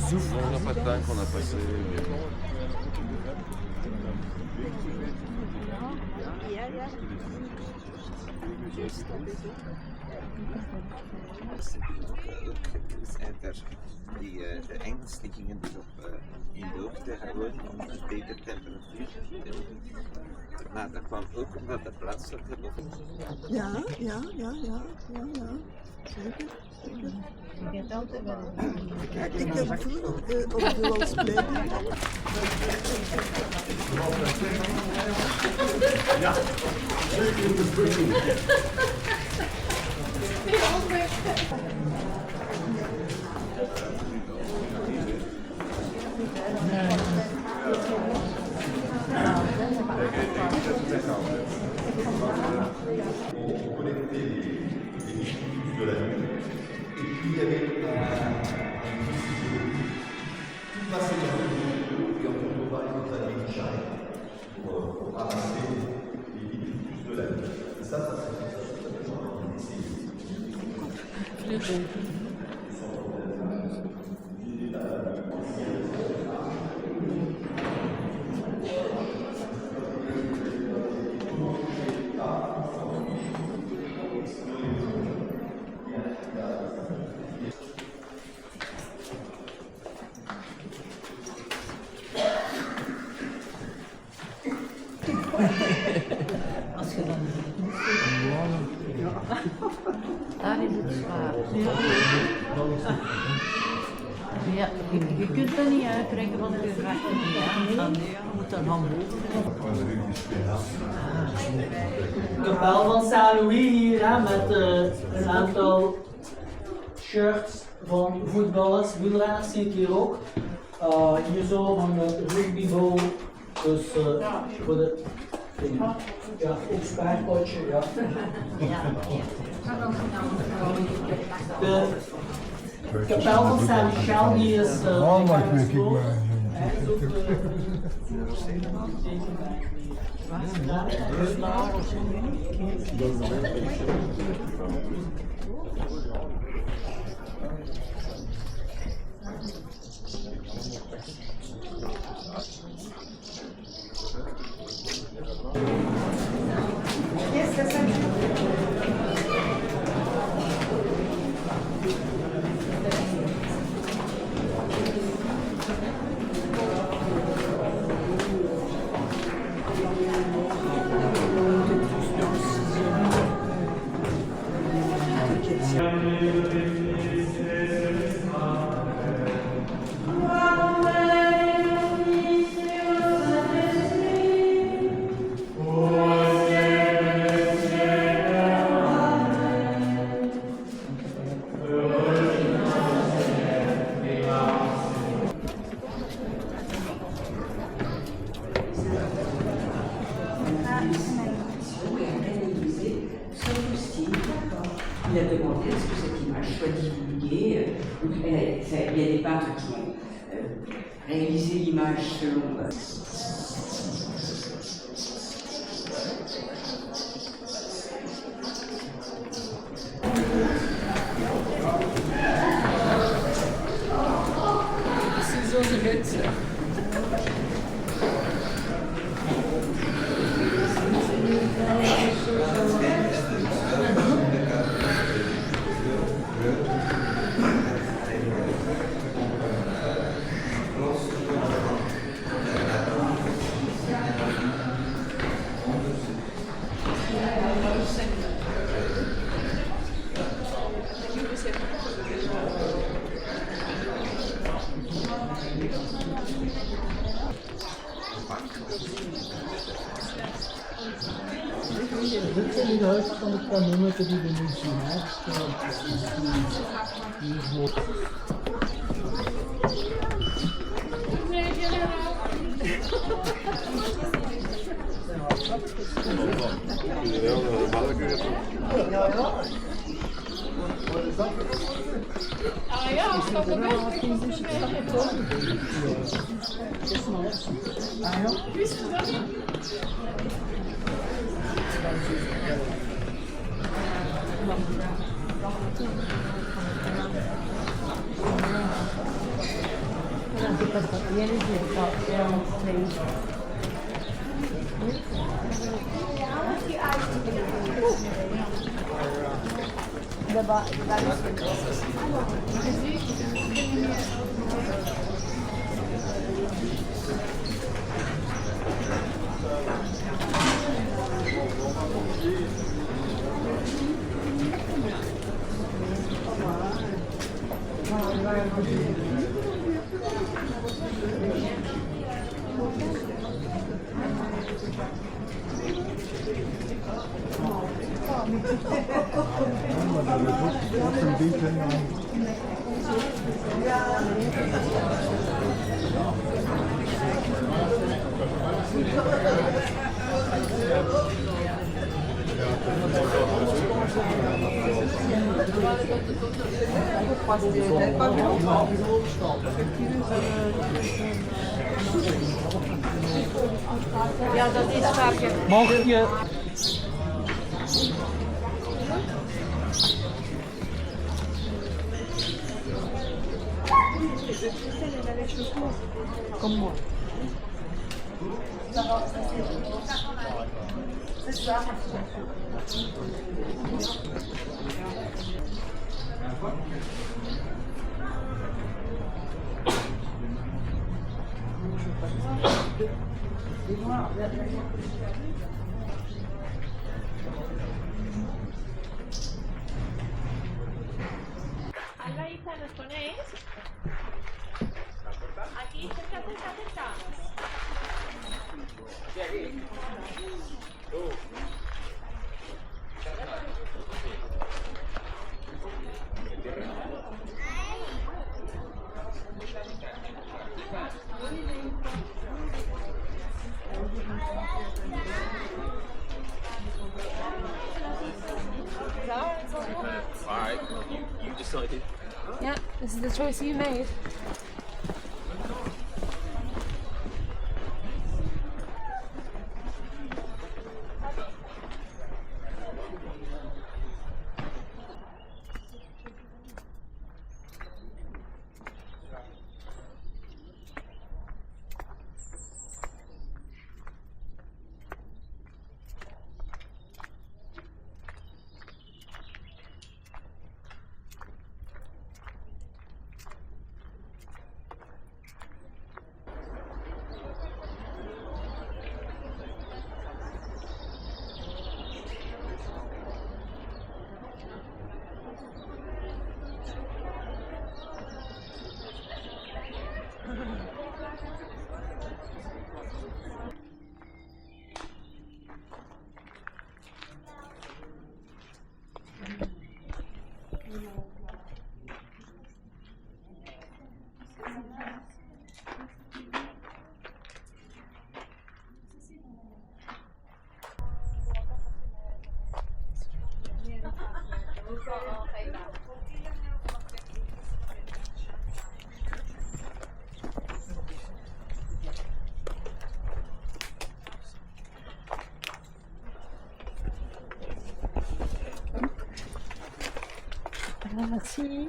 souffle. On n'a pas de temps qu'on a passé. Zijn de Engels die gingen dus in de hoogte gewoon om een betere temperatuur te vinden. Maar dat kwam ook omdat de plaats dat hebben. Ja. Zeker. Kijk, ik heb vroeger op de Walsplein. Ja, Als je dan daar is het zwaar. Ja, je kunt dat niet uittrekken, want je raakt er niet aan. Je moet dan handboven. Kapel van Saint-Louis hier hè, met een aantal shirts van voetballers, wielrenners zie ik hier ook. Hier zo van de rugbybal, dus voor de ja, ook spaarpotje, ja. De kapel van Saint-Michel die is Yes, that's it. Il a demandé à ce que cette image soit divulguée. Donc, il y a des peintres qui ont réalisé l'image selon. Dit zijn de huizen van de kanonnen die we nu zien. Ah ja, als dat er wist je dat niet? Ieri erano 6. Ja, dat is vaak. Mag je... Comme moi. Algaita, ¿nos ponéis? Aquí, cerca, cerca, cerca. Alright, you decided. Yeah, this is the choice you made. Merci.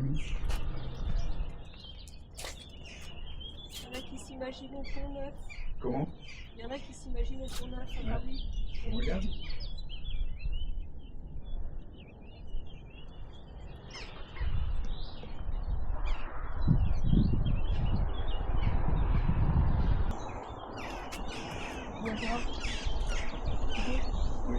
Il y en a qui s'imaginent au Pont Neuf. Comment? Il y en a qui s'imaginent au Pont Neuf à Paris. On regarde? Oui.